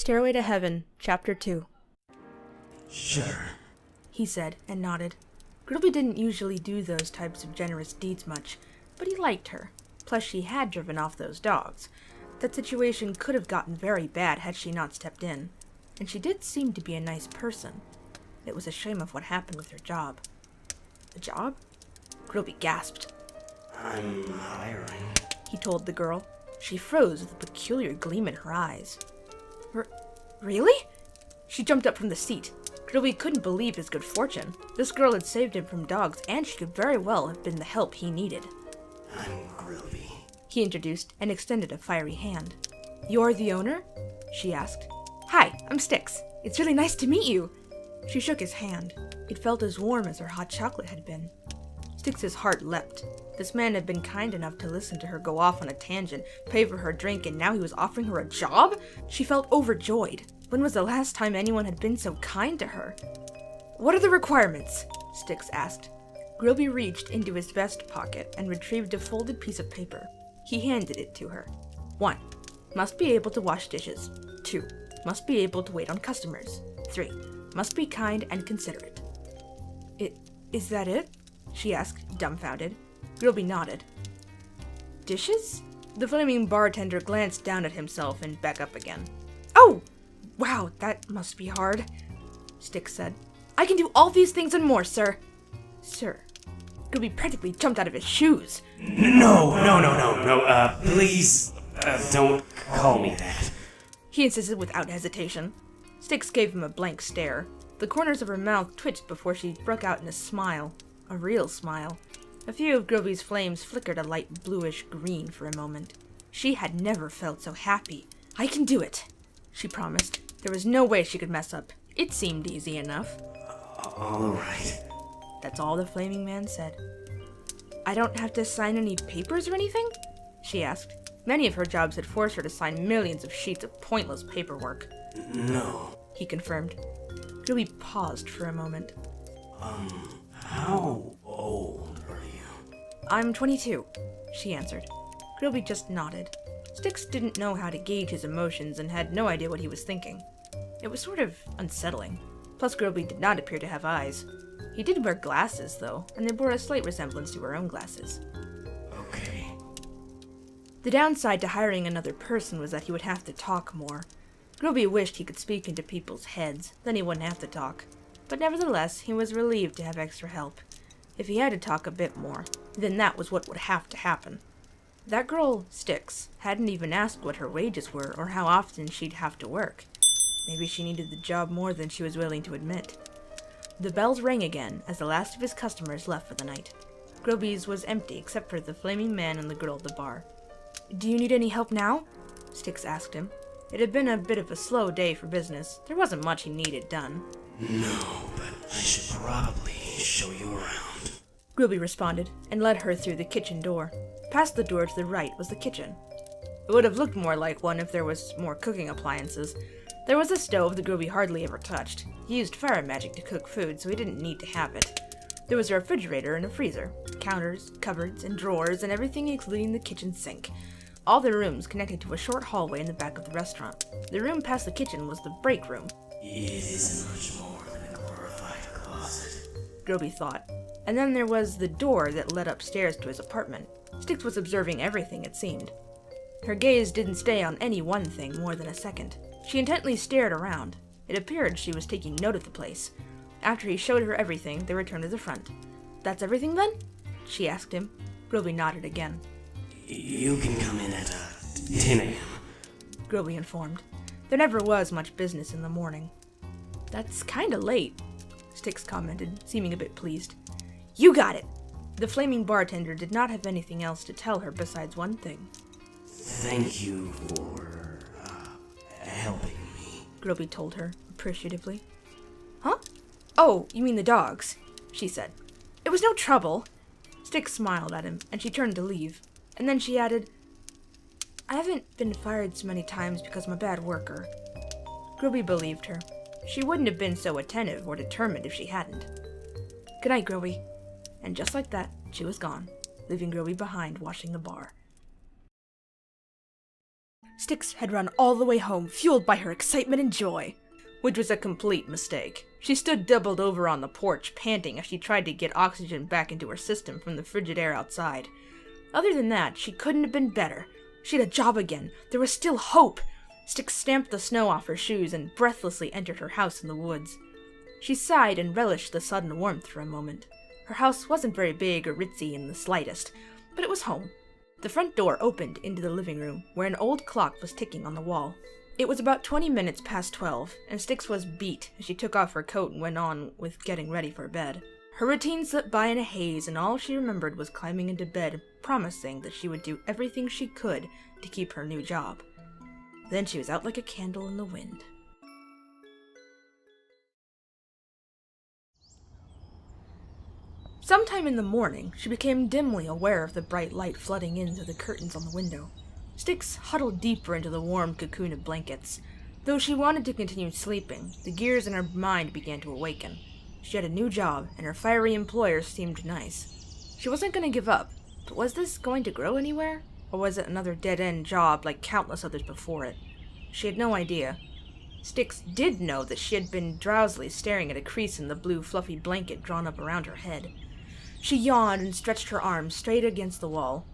Stairway to Heaven, Chapter 2. Sure, He said, and nodded. Grilby didn't usually do those types of generous deeds much, but he liked her. Plus she had driven off those dogs. That situation could have gotten very bad had she not stepped in. And she did seem to be a nice person. It was a shame of what happened with her job. The job? Grilby gasped. I'm hiring. He told the girl. She froze with a peculiar gleam in her eyes. Really? She jumped up from the seat. Grilby couldn't believe his good fortune. This girl had saved him from dogs, and she could very well have been the help he needed. I'm Grilby. He introduced and extended a fiery hand. You're the owner? She asked. Hi, I'm Styx. It's really nice to meet you. She shook his hand. It felt as warm as her hot chocolate had been. Styx's heart leapt. This man had been kind enough to listen to her go off on a tangent, pay for her drink, and now he was offering her a job? She felt overjoyed. When was the last time anyone had been so kind to her? What are the requirements? Styx asked. Grilby reached into his vest pocket and retrieved a folded piece of paper. He handed it to her. 1. Must be able to wash dishes. 2. Must be able to wait on customers. 3. Must be kind and considerate. Is that it? She asked, dumbfounded. Grilby nodded. Dishes? The flaming bartender glanced down at himself and back up again. Oh! Wow, that must be hard, Styx said. I can do all these things and more, sir. Sir? Grilby practically jumped out of his shoes. No, please, don't call me that. He insisted without hesitation. Styx gave him a blank stare. The corners of her mouth twitched before she broke out in a smile. A real smile. A few of Grilby's flames flickered a light bluish green for a moment. She had never felt so happy. I can do it, she promised. There was no way she could mess up. It seemed easy enough. All right. That's all the flaming man said. I don't have to sign any papers or anything? She asked. Many of her jobs had forced her to sign millions of sheets of pointless paperwork. No. He confirmed. Grilby paused for a moment. How old are you? I'm 22, she answered. Grilby just nodded. Styx didn't know how to gauge his emotions and had no idea what he was thinking. It was sort of unsettling. Plus, Grilby did not appear to have eyes. He did wear glasses, though, and they bore a slight resemblance to her own glasses. Okay. The downside to hiring another person was that he would have to talk more. Grilby wished he could speak into people's heads, then he wouldn't have to talk. But nevertheless, he was relieved to have extra help. If he had to talk a bit more, then that was what would have to happen. That girl, Styx, hadn't even asked what her wages were or how often she'd have to work. Maybe she needed the job more than she was willing to admit. The bells rang again as the last of his customers left for the night. Grilby's was empty except for the flaming man and the girl at the bar. Do you need any help now? Styx asked him. It had been a bit of a slow day for business. There wasn't much he needed done. No, but I should probably show you around. Grilby responded and led her through the kitchen door. Past the door to the right was the kitchen. It would have looked more like one if there was more cooking appliances. There was a stove that Grilby hardly ever touched. He used fire magic to cook food, so he didn't need to have it. There was a refrigerator and a freezer, counters, cupboards, and drawers, and everything including the kitchen sink. All the rooms connected to a short hallway in the back of the restaurant. The room past the kitchen was the break room. It isn't much more than a glorified closet, Grilby thought. And then there was the door that led upstairs to his apartment. Styx was observing everything, it seemed. Her gaze didn't stay on any one thing more than a second. She intently stared around. It appeared she was taking note of the place. After he showed her everything, they returned to the front. That's everything then? She asked him. Grilby nodded again. You can come in at 10 a.m. Grilby informed. There never was much business in the morning. That's kinda late, Styx commented, seeming a bit pleased. You got it! The flaming bartender did not have anything else to tell her besides one thing. Thank you for, helping me, Grilby told her, appreciatively. Huh? Oh, you mean the dogs, she said. It was no trouble. Styx smiled at him, and she turned to leave. And then she added, I haven't been fired so many times because I'm a bad worker. Grilby believed her. She wouldn't have been so attentive or determined if she hadn't. Good night, Grilby. And just like that, she was gone, leaving Grilby behind washing the bar. Styx had run all the way home, fueled by her excitement and joy. Which was a complete mistake. She stood doubled over on the porch, panting as she tried to get oxygen back into her system from the frigid air outside. Other than that, she couldn't have been better. She had a job again. There was still hope. Styx stamped the snow off her shoes and breathlessly entered her house in the woods. She sighed and relished the sudden warmth for a moment. Her house wasn't very big or ritzy in the slightest, but it was home. The front door opened into the living room, where an old clock was ticking on the wall. It was about 20 minutes past 12, and Styx was beat as she took off her coat and went on with getting ready for bed. Her routine slipped by in a haze, and all she remembered was climbing into bed, promising that she would do everything she could to keep her new job. Then she was out like a candle in the wind. Sometime in the morning, she became dimly aware of the bright light flooding in through the curtains on the window. Styx huddled deeper into the warm cocoon of blankets. Though she wanted to continue sleeping, the gears in her mind began to awaken. She had a new job, and her fiery employer seemed nice. She wasn't going to give up, but was this going to grow anywhere? Or was it another dead-end job like countless others before it? She had no idea. Styx did know that she had been drowsily staring at a crease in the blue fluffy blanket drawn up around her head. She yawned and stretched her arms straight against the wall.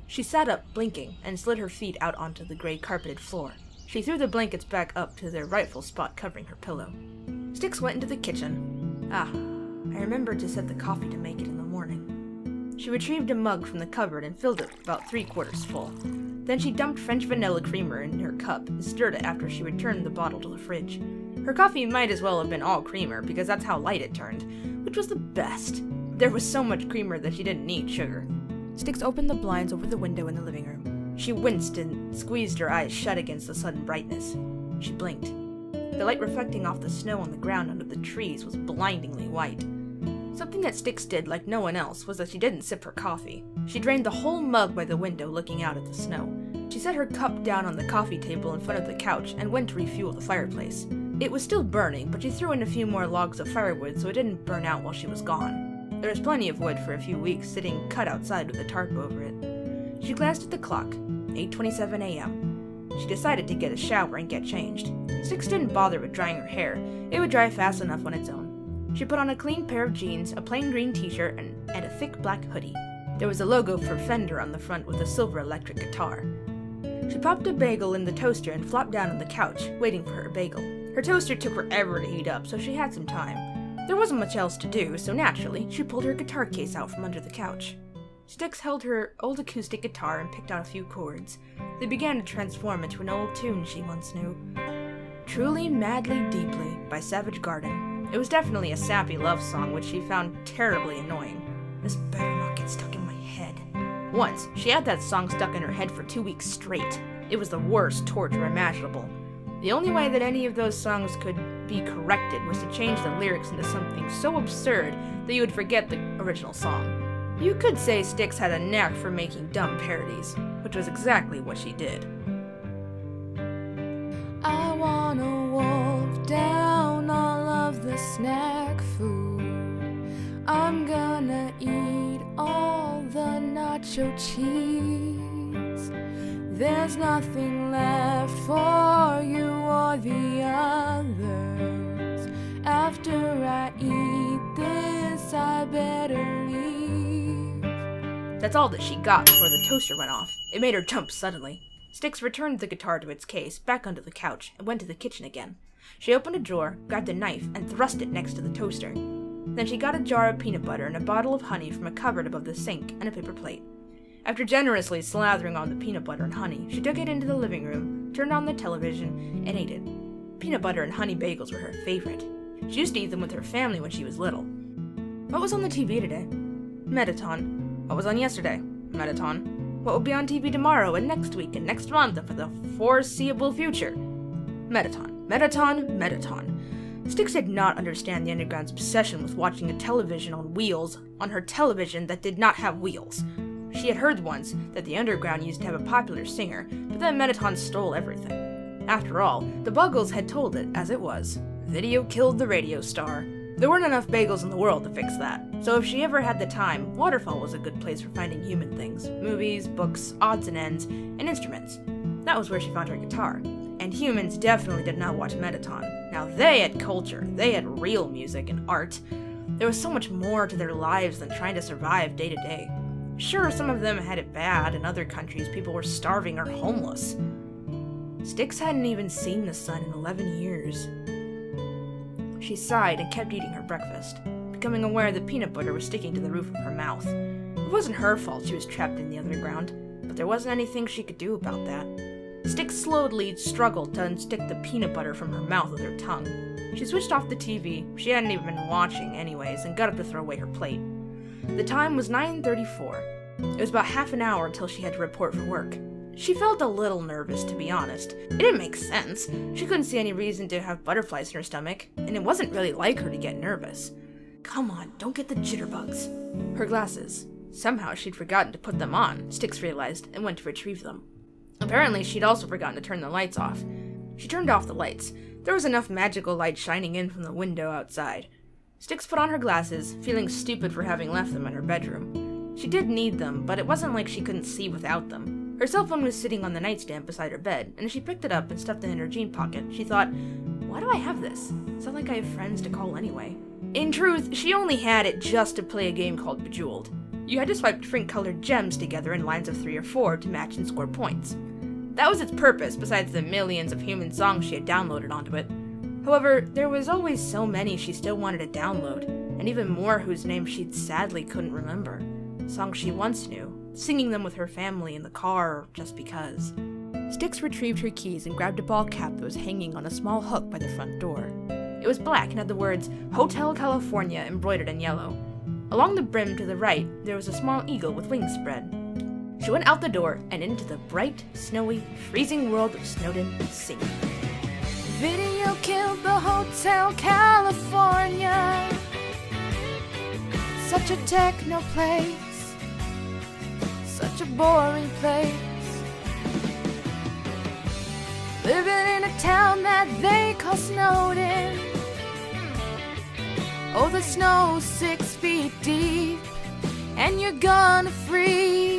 She sat up, blinking, and slid her feet out onto the gray carpeted floor. She threw the blankets back up to their rightful spot covering her pillow. Styx went into the kitchen. I remembered to set the coffee to make it in the morning. She retrieved a mug from the cupboard and filled it about 3/4 full. Then she dumped French vanilla creamer in her cup and stirred it after she returned the bottle to the fridge. Her coffee might as well have been all creamer, because that's how light it turned, which was the best. There was so much creamer that she didn't need sugar. Styx opened the blinds over the window in the living room. She winced and squeezed her eyes shut against the sudden brightness. She blinked. The light reflecting off the snow on the ground under the trees was blindingly white. Something that Styx did like no one else was that she didn't sip her coffee. She drained the whole mug by the window, looking out at the snow. She set her cup down on the coffee table in front of the couch and went to refuel the fireplace. It was still burning, but she threw in a few more logs of firewood so it didn't burn out while she was gone. There was plenty of wood for a few weeks, sitting cut outside with a tarp over it. She glanced at the clock, 8:27 a.m. She decided to get a shower and get changed. Styx didn't bother with drying her hair. It would dry fast enough on its own. She put on a clean pair of jeans, a plain green t-shirt, and a thick black hoodie. There was a logo for Fender on the front with a silver electric guitar. She popped a bagel in the toaster and flopped down on the couch, waiting for her bagel. Her toaster took forever to heat up, so she had some time. There wasn't much else to do, so naturally, she pulled her guitar case out from under the couch. Styx held her old acoustic guitar and picked out a few chords. They began to transform into an old tune she once knew. Truly, Madly, Deeply by Savage Garden. It was definitely a sappy love song, which she found terribly annoying. This better not get stuck in my head. Once, she had that song stuck in her head for 2 weeks straight. It was the worst torture imaginable. The only way that any of those songs could be corrected was to change the lyrics into something so absurd that you would forget the original song. You could say Styx had a knack for making dumb parodies, which was exactly what she did. I wanna wolf down all of the snack food. I'm gonna eat all the nacho cheese. There's nothing left for you or the others. After I eat this, I better leave. That's all that she got before the toaster went off. It made her jump suddenly. Styx returned the guitar to its case, back under the couch, and went to the kitchen again. She opened a drawer, grabbed a knife, and thrust it next to the toaster. Then she got a jar of peanut butter and a bottle of honey from a cupboard above the sink and a paper plate. After generously slathering on the peanut butter and honey, she took it into the living room, turned on the television, and ate it. Peanut butter and honey bagels were her favorite. She used to eat them with her family when she was little. What was on the TV today? Mettaton. What was on yesterday? Mettaton. What will be on TV tomorrow and next week and next month and for the foreseeable future? Mettaton. Mettaton. Mettaton. Styx did not understand the Underground's obsession with watching a television on wheels on her television that did not have wheels. She had heard once that the Underground used to have a popular singer, but then Mettaton stole everything. After all, the Buggles had told it as it was. Video killed the radio star. There weren't enough bagels in the world to fix that, so if she ever had the time, Waterfall was a good place for finding human things. Movies, books, odds and ends, and instruments. That was where she found her guitar. And humans definitely did not watch Mettaton. Now they had culture, they had real music and art. There was so much more to their lives than trying to survive day to day. Sure, some of them had it bad. In other countries, people were starving or homeless. Styx hadn't even seen the sun in 11 years. She sighed and kept eating her breakfast, becoming aware that peanut butter was sticking to the roof of her mouth. It wasn't her fault she was trapped in the underground, but there wasn't anything she could do about that. Styx slowly struggled to unstick the peanut butter from her mouth with her tongue. She switched off the TV, she hadn't even been watching anyways, and got up to throw away her plate. The time was 9:34. It was about half an hour until she had to report for work. She felt a little nervous, to be honest. It didn't make sense. She couldn't see any reason to have butterflies in her stomach, and it wasn't really like her to get nervous. Come on, don't get the jitterbugs. Her glasses. Somehow she'd forgotten to put them on, Styx realized, and went to retrieve them. Apparently, she'd also forgotten to turn the lights off. She turned off the lights. There was enough magical light shining in from the window outside. Styx put on her glasses, feeling stupid for having left them in her bedroom. She did need them, but it wasn't like she couldn't see without them. Her cell phone was sitting on the nightstand beside her bed, and as she picked it up and stuffed it in her jean pocket, she thought, why do I have this? It's not like I have friends to call anyway. In truth, she only had it just to play a game called Bejeweled. You had to swipe different colored gems together in lines of 3 or 4 to match and score points. That was its purpose, besides the millions of human songs she had downloaded onto it. However, there was always so many she still wanted to download, and even more whose names she sadly couldn't remember. Songs she once knew, singing them with her family in the car just because. Styx retrieved her keys and grabbed a ball cap that was hanging on a small hook by the front door. It was black and had the words Hotel California embroidered in yellow. Along the brim to the right, there was a small eagle with wings spread. She went out the door and into the bright, snowy, freezing world of Snowden singing. Video killed the Hotel California. Such a techno place, such a boring place. Living in a town that they call Snowden. Oh, the snow's 6 feet deep, and you're gonna freeze.